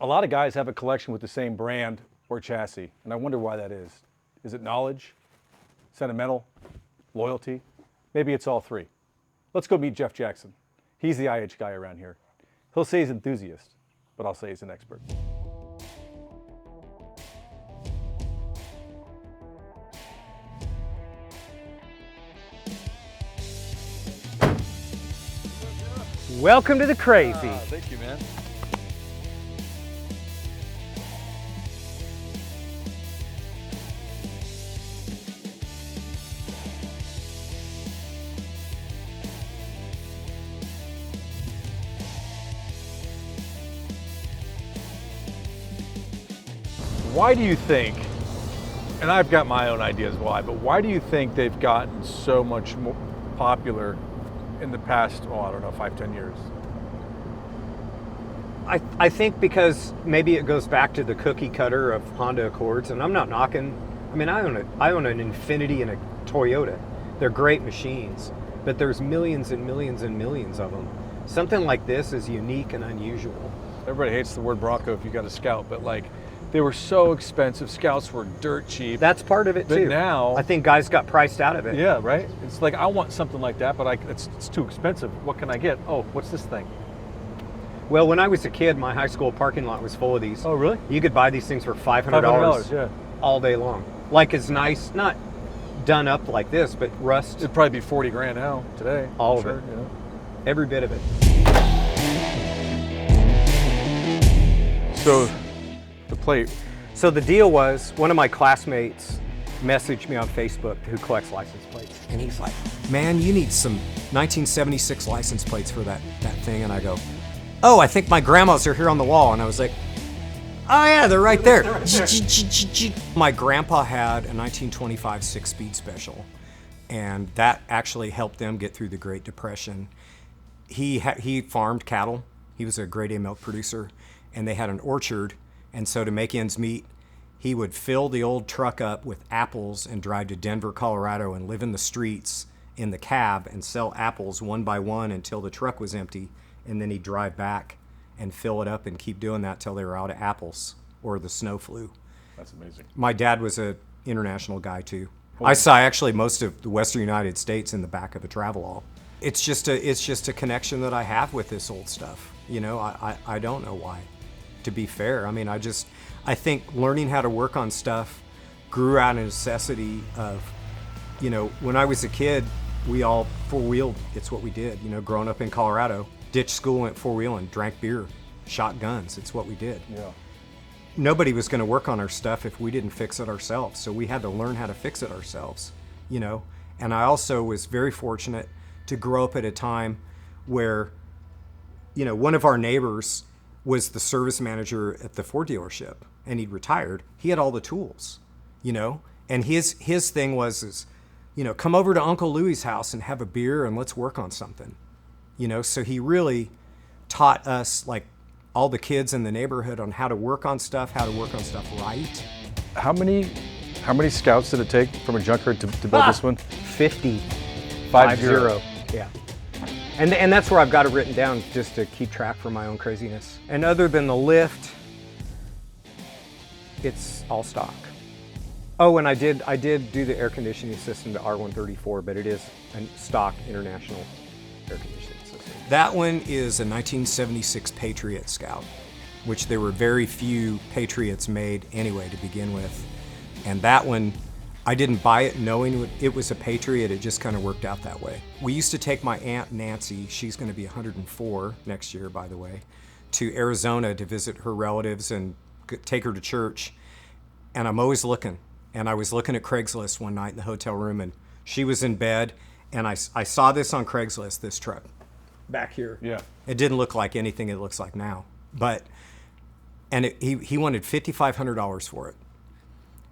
A lot of guys have a collection with the same brand or chassis, and I wonder why that is. Is it knowledge, sentimental, loyalty? Maybe it's all three. Let's go meet Jeff Jackson. He's the IH guy around here. He'll say he's an enthusiast, but I'll say he's an expert. Welcome to the crazy. Thank you, man. Why do you think, and I've got my own ideas why, but why do you think they've gotten so much more popular in the past, I don't know, 5-10 years? I think because maybe it goes back to the cookie cutter of Honda Accords, and I'm not knocking. I mean, I own an Infiniti and a Toyota. They're great machines, but there's millions and millions and millions of them. Something like this is unique and unusual. Everybody hates the word Bronco if you got a Scout, but like, they were so expensive. Scouts were dirt cheap. That's part of it but too. Now, I think guys got priced out of it. Yeah, right? It's like, I want something like that, but it's too expensive. What can I get? Oh, what's this thing? Well, when I was a kid, my high school parking lot was full of these. Oh, really? You could buy these things for $500 yeah. all day long. Like, it's nice, not done up like this, but rust. It'd probably be 40 grand now, today. All sure, of it. You know? Every bit of it. So, the plate. So the deal was, one of my classmates messaged me on Facebook who collects license plates. And he's like, man, you need some 1976 license plates for that thing. And I go, oh, I think my grandma's are here on the wall. And I was like, oh yeah, they're right there. My grandpa had a 1925 6-speed special. And that actually helped them get through the Great Depression. He farmed cattle. He was a grade A milk producer. And they had an orchard. And so to make ends meet, he would fill the old truck up with apples and drive to Denver, Colorado and live in the streets in the cab and sell apples one by one until the truck was empty. And then he'd drive back and fill it up and keep doing that till they were out of apples or the snow flew. That's amazing. My dad was an international guy too. I saw actually most of the Western United States in the back of a Travelall. It's just a connection that I have with this old stuff. You know, I don't know why. To be fair, I mean, I think learning how to work on stuff grew out of necessity of, you know, when I was a kid, we all four-wheeled. It's what we did, you know, growing up in Colorado. Ditched school, went four-wheeling, drank beer, shot guns. It's what we did. Yeah. Nobody was going to work on our stuff if we didn't fix it ourselves. So we had to learn how to fix it ourselves, you know. And I also was very fortunate to grow up at a time where, you know, one of our neighbors was the service manager at the Ford dealership, and he'd retired. He had all the tools, you know, and his thing was, you know, come over to Uncle Louie's house and have a beer and let's work on something, you know. So he really taught us, like, all the kids in the neighborhood on how to work on stuff right. How many Scouts did it take from a junkyard to build this one? 50. 50. Yeah. And that's where I've got it written down just to keep track for my own craziness. And other than the lift, it's all stock. Oh, and I did do the air conditioning system to R134, but it is a stock international air conditioning system. That one is a 1976 Patriot Scout, which there were very few Patriots made anyway to begin with. And that one, I didn't buy it knowing it was a Patriot. It just kind of worked out that way. We used to take my Aunt Nancy, she's going to be 104 next year, by the way, to Arizona to visit her relatives and take her to church. And I'm always looking. And I was looking at Craigslist one night in the hotel room, and she was in bed, and I saw this on Craigslist, this truck back here. Yeah. It didn't look like anything it looks like now. And he wanted $5,500 for it.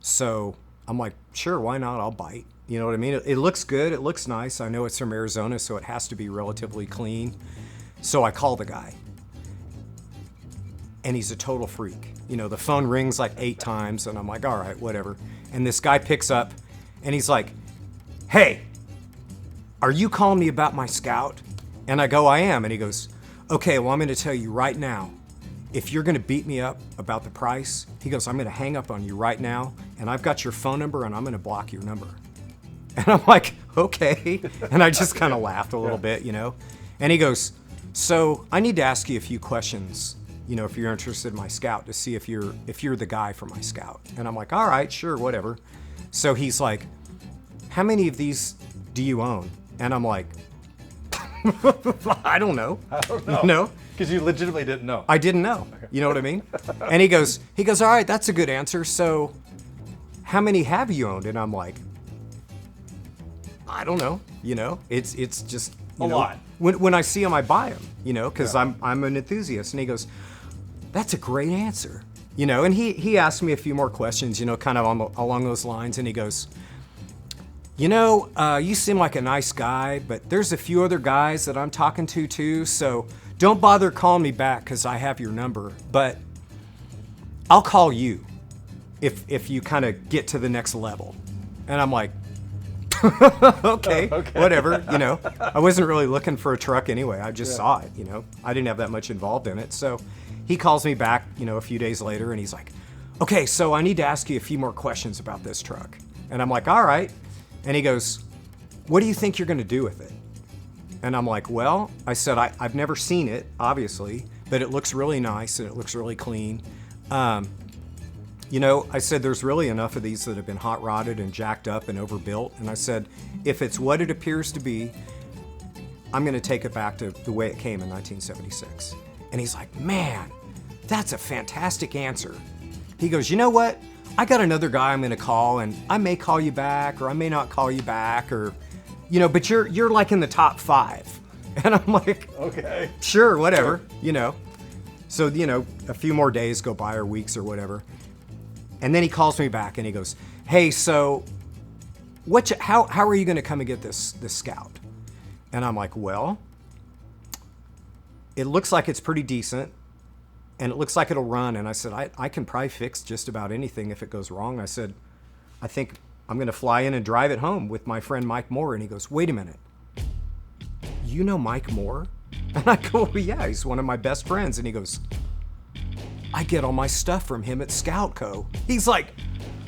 So I'm like, sure, why not? I'll bite. You know what I mean? It looks good. It looks nice. I know it's from Arizona, so it has to be relatively clean. So I call the guy. And he's a total freak. You know, the phone rings like 8 times, and I'm like, all right, whatever. And this guy picks up, and he's like, hey, are you calling me about my Scout? And I go, I am. And he goes, okay, well, I'm going to tell you right now, if you're gonna beat me up about the price, he goes, I'm gonna hang up on you right now, and I've got your phone number, and I'm gonna block your number. And I'm like, okay. And I just kind of laughed a little bit, you know. And he goes, so I need to ask you a few questions, you know, if you're interested in my Scout, to see if you're the guy for my Scout. And I'm like, all right, sure, whatever. So he's like, how many of these do you own? And I'm like, I don't know. I don't know. You know? Because you legitimately didn't know. I didn't know. You know what I mean? And he goes, all right, that's a good answer. So how many have you owned? And I'm like, I don't know. You know, it's just you A know, lot. When I see them, I buy them. You know, because I'm an enthusiast. And he goes, that's a great answer. You know, and he asked me a few more questions. You know, kind of along those lines. And he goes, you know, you seem like a nice guy, but there's a few other guys that I'm talking to too. So don't bother calling me back because I have your number. But I'll call you if you kind of get to the next level. And I'm like, okay, whatever, you know. I wasn't really looking for a truck anyway. I just saw it, you know. I didn't have that much involved in it. So he calls me back, you know, a few days later, and he's like, okay, so I need to ask you a few more questions about this truck. And I'm like, all right. And he goes, what do you think you're going to do with it? And I'm like, well, I said, I've never seen it, obviously, but it looks really nice and it looks really clean. You know, I said, there's really enough of these that have been hot rodded and jacked up and overbuilt. And I said, if it's what it appears to be, I'm going to take it back to the way it came in 1976. And he's like, man, that's a fantastic answer. He goes, you know what? I got another guy I'm going to call, and I may call you back, or I may not call you back, or, you know, but you're like in the top 5. And I'm like, Okay. sure, whatever, you know. So, you know, a few more days go by, or weeks or whatever. And then he calls me back and he goes, hey, so how are you going to come and get this Scout? And I'm like, well, it looks like it's pretty decent and it looks like it'll run. And I said, I can probably fix just about anything if it goes wrong. I said, I think I'm going to fly in and drive it home with my friend Mike Moore. And he goes, wait a minute. You know Mike Moore? And I go, well, yeah, he's one of my best friends. And he goes, I get all my stuff from him at Scout Co. He's like,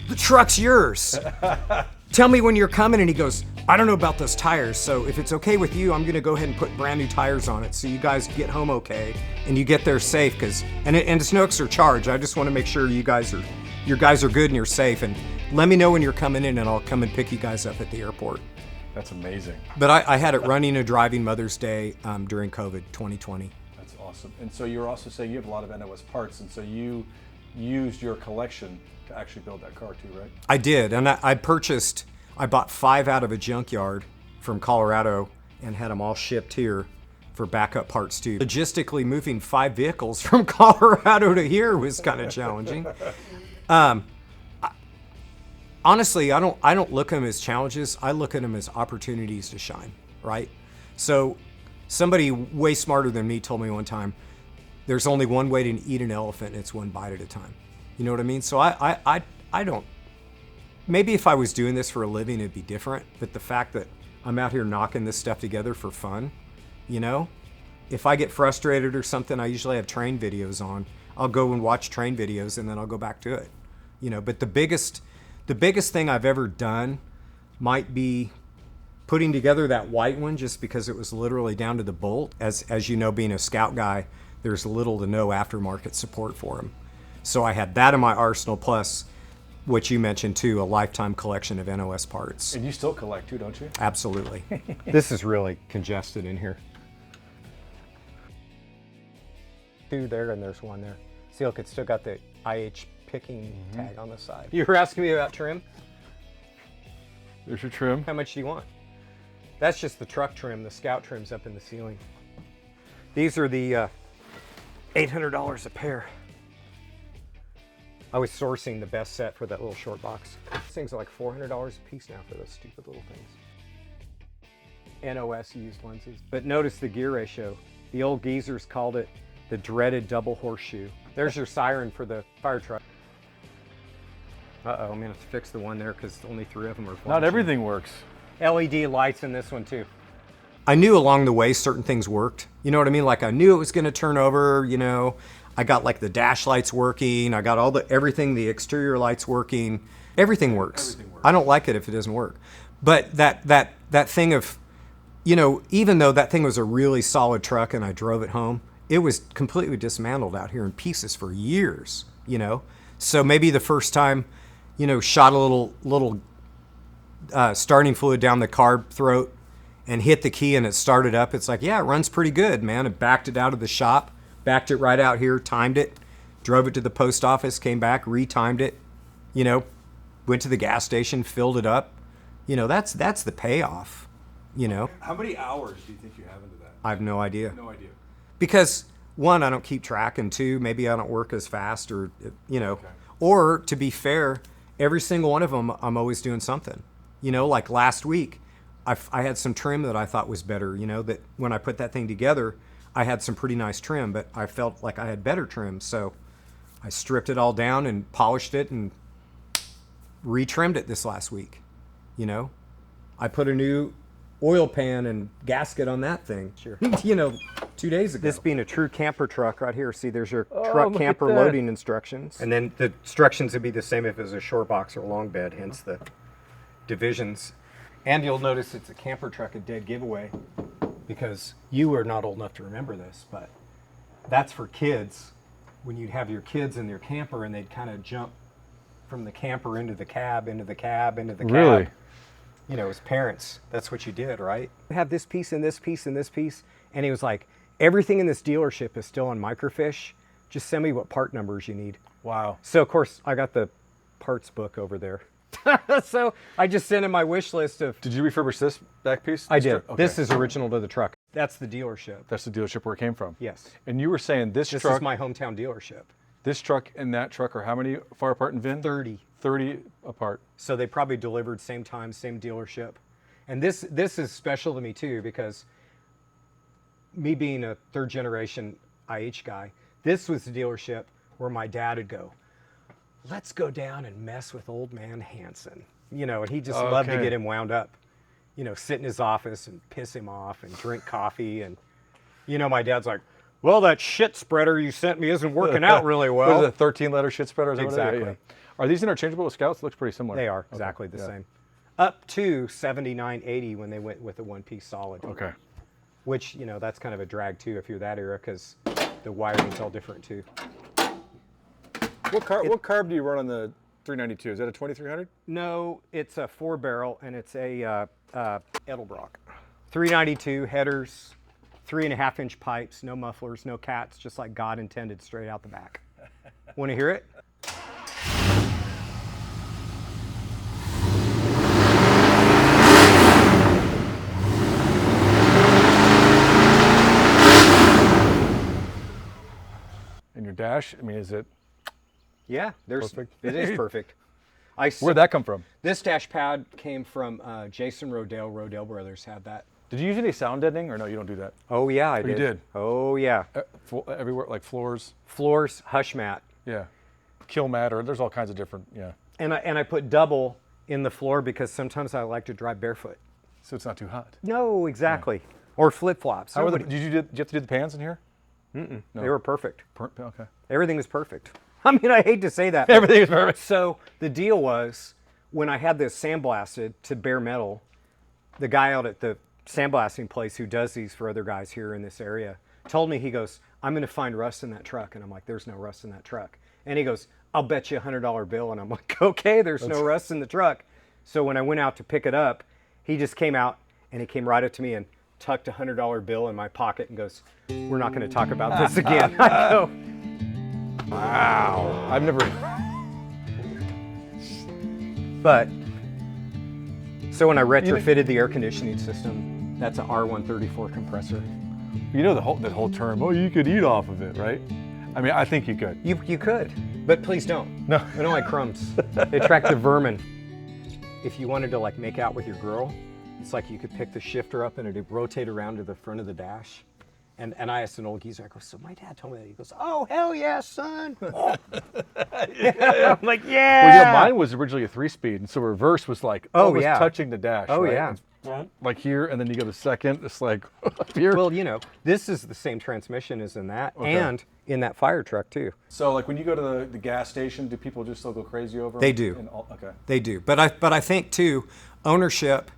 the truck's yours. Tell me when you're coming. And he goes, I don't know about those tires, so if it's okay with you, I'm gonna go ahead and put brand new tires on it so you guys get home okay and you get there safe, and it's no extra charge. I just want to make sure you guys are good and you're safe, and let me know when you're coming in and I'll come and pick you guys up at the airport. That's amazing. But I had it running and driving Mother's Day during COVID 2020. That's awesome. And so you're also saying you have a lot of NOS parts, and so you used your collection to actually build that car too, right? I did, and I bought 5 out of a junkyard from Colorado and had them all shipped here for backup parts too. Logistically, moving 5 vehicles from Colorado to here was kind of challenging. Honestly, I don't look at them as challenges. I look at them as opportunities to shine, right? So somebody way smarter than me told me one time, there's only one way to eat an elephant, and it's one bite at a time. You know what I mean? So I don't, maybe if I was doing this for a living, it'd be different. But the fact that I'm out here knocking this stuff together for fun, you know, if I get frustrated or something, I usually have train videos on. I'll go and watch train videos and then I'll go back to it, you know. But the biggest thing I've ever done might be putting together that white one, just because it was literally down to the bolt. As you know, being a Scout guy, there's little to no aftermarket support for them. So I had that in my arsenal, plus what you mentioned too, a lifetime collection of NOS parts. And you still collect too, don't you? Absolutely. This is really congested in here. 2 there, and there's 1 there. See, look, it's still got the IH picking tag on the side. You were asking me about trim? There's your trim. How much do you want? That's just the truck trim. The Scout trim's up in the ceiling. These are the $800 a pair. I was sourcing the best set for that little short box. These things are like $400 a piece now for those stupid little things. NOS used lenses. But notice the gear ratio. The old geezers called it the dreaded double horseshoe. There's your siren for the fire truck. Uh-oh, I'm gonna have to fix the one there because only 3 of them are flashing. Not everything works. LED lights in this one too. I knew along the way certain things worked. You know what I mean? Like I knew it was gonna turn over, you know. I got like the dash lights working. I got everything, the exterior lights working. Everything works. I don't like it if it doesn't work. But that thing of, you know, even though that thing was a really solid truck and I drove it home, it was completely dismantled out here in pieces for years, you know? So maybe the first time, you know, shot a little starting fluid down the carb throat and hit the key and it started up. It's like, yeah, it runs pretty good, man. I backed it out of the shop, backed it right out here, timed it, drove it to the post office, came back, retimed it, you know, went to the gas station, filled it up. You know, that's the payoff, you know? How many hours do you think you have into that? I have no idea. No idea. Because one, I don't keep track, and two, maybe I don't work as fast, or, you know, Okay. or to be fair, every single one of them, I'm always doing something. You know, like last week, I had some trim that I thought was better, you know, that when I put that thing together, I had some pretty nice trim, but I felt like I had better trim. So I stripped it all down and polished it and retrimmed it this last week. You know, I put a new oil pan and gasket on that thing. Sure. You know, 2 days ago. This being a true camper truck right here. See, there's your truck look camper at that. loading instructions. And then the instructions would be the same if it was a short box or long bed, hence the divisions. And you'll notice it's a camper truck, a dead giveaway, because you are not old enough to remember this, but that's for kids. When you'd have your kids in their camper and they'd kind of jump from the camper into the cab, into the cab, into the cab. Really? You know, as parents, that's what you did, right? Have this piece and this piece and this piece. And he was like, everything in this dealership is still on microfiche. Just send me what part numbers you need. Wow. So, of course, I got the parts book over there. So I just sent him my wish list of... Did you refurbish this back piece? I did. Okay. This is original to the truck. That's the dealership. That's the dealership where it came from? Yes. And you were saying this This truck... is my hometown dealership. This truck and that truck are how many far apart in VIN? 30. 30 apart. So they probably delivered same time, same dealership. And this is special to me too, because me being a third generation IH guy, this was the dealership where my dad would go, let's go down and mess with old man Hanson. You know, and he just loved to Okay. get him wound up. You know, sit in his office and piss him off and drink coffee. And, you know, my dad's like, well, that shit spreader you sent me isn't working out really well. What is it, 13-letter shit spreader? Is that what it is? Exactly. Yeah, yeah. Are these interchangeable with Scouts? It looks pretty similar. They are Okay. exactly the Yeah. same. Up to 79.80 when they went with a one-piece solid. Okay. Which, you know, that's kind of a drag too if you're that era, because the wiring's all different too. What carb do you run on the 392? Is that a 2300? No, it's a 4-barrel and it's a Edelbrock. 392 headers, 3.5-inch pipes, no mufflers, no cats, just like God intended, straight out the back. Want to hear it? And your dash, I mean, is it... Yeah, Perfect. it is perfect. Where'd that come from? This dash pad came from Jason Rodale. Rodale Brothers had that. Did you use any sound deadening, or no, you don't do that? Oh yeah, I did. you did? Oh yeah. Everywhere, like floors? Floors, hush mat. Yeah. Kill mat, or there's all kinds of different, yeah. And I put double in the floor because sometimes I like to drive barefoot. So it's not too hot. No, exactly. Or flip flops. How are did you have to do the pans in here? No. No. They were perfect. Okay. Everything was perfect. I mean, I hate to say that. Everything is perfect. So the deal was, when I had this sandblasted to bare metal, the guy out at the sandblasting place who does these for other guys here in this area told me, he goes, I'm going to find rust in that truck. And I'm like, there's no rust in that truck. And he goes, I'll bet you $100 bill. And I'm like, okay, there's no rust in the truck. So when I went out to pick it up, he just came out and he came right up to me and tucked a $100 bill in my pocket and goes, we're not going to talk about this again. I go, Wow. I've never... but, so when I retrofitted the air conditioning system, that's an R134 compressor. You know that whole term, oh, you could eat off of it, right? I mean, I think you could. You could, but please don't. No. I don't like crumbs. They attract the vermin. If you wanted to like make out with your girl, it's like you could pick the shifter up and it'd rotate around to the front of the dash. And I asked an old geezer, I go, so my dad told me that. He goes, oh, hell yeah, son. I'm like, yeah. Well, yeah, mine was originally a 3-speed, and so reverse was like Oh, almost yeah. touching the dash. Oh, right? yeah. And like here, and then you go to second. It's like up here. Well, you know, this is the same transmission as in that, Okay. and in that fire truck too. So like when you go to the gas station, do people just still go crazy over them? They do. Okay. They do. But I think too, ownership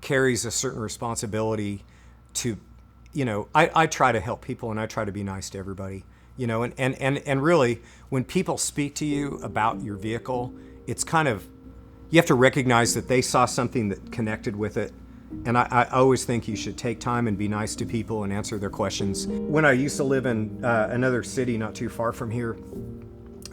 carries a certain responsibility to, you know, I try to help people and I try to be nice to everybody, you know, and really when people speak to you about your vehicle, it's kind of, you have to recognize that they saw something that connected with it. And I always think you should take time and be nice to people and answer their questions. When I used to live in another city not too far from here,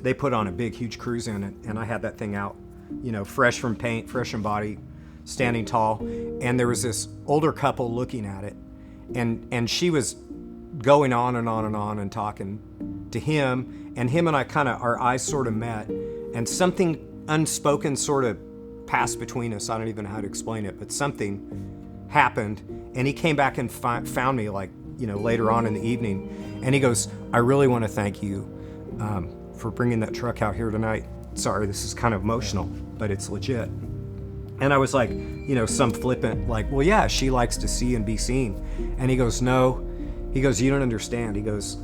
they put on a big, huge cruise in it, and I had that thing out, you know, fresh from paint, fresh from body, standing tall. And there was this older couple looking at it, and she was going on and on and on and talking to him, and I kind of, our eyes sort of met, and something unspoken sort of passed between us. I don't even know how to explain it, but something happened, and he came back and found me, like, you know, later on in the evening, and he goes, I really want to thank you for bringing that truck out here tonight. Sorry, this is kind of emotional, but it's legit. And I was like, you know, some flippant, like, well, yeah, she likes to see and be seen. And he goes, no. He goes, you don't understand. He goes,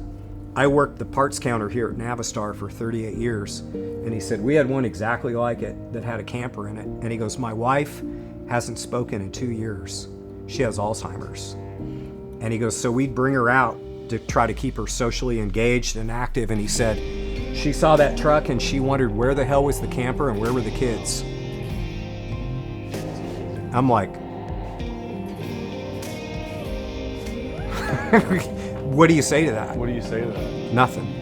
I worked the parts counter here at Navistar for 38 years. And he said, we had one exactly like it that had a camper in it. And he goes, my wife hasn't spoken in 2 years. She has Alzheimer's. And he goes, so we'd bring her out to try to keep her socially engaged and active. And he said, she saw that truck and she wondered where the hell was the camper and where were the kids? I'm like, what do you say to that? What do you say to that? Nothing.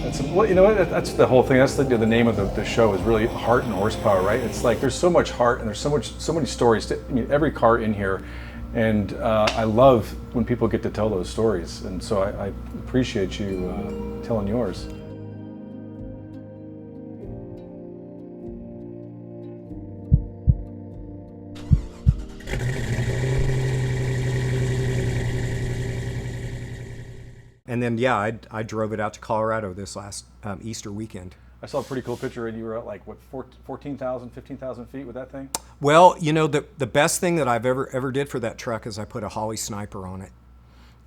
That's, well, you know what? That's the whole thing. That's the name of the show is really Heart and Horsepower, right? It's like there's so much heart and there's so many stories. I mean, every car in here, and I love when people get to tell those stories. And so I appreciate you telling yours. And then, yeah, I drove it out to Colorado this last Easter weekend. I saw a pretty cool picture, and you were at like, what, 14,000, 15,000 feet with that thing? Well, you know, the best thing that I've ever did for that truck is I put a Holly Sniper on it.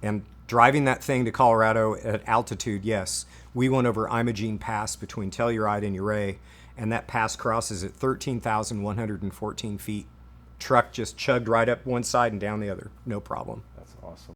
And driving that thing to Colorado at altitude, yes, we went over Imogene Pass between Telluride and Ouray, and that pass crosses at 13,114 feet. Truck just chugged right up one side and down the other, no problem. That's awesome.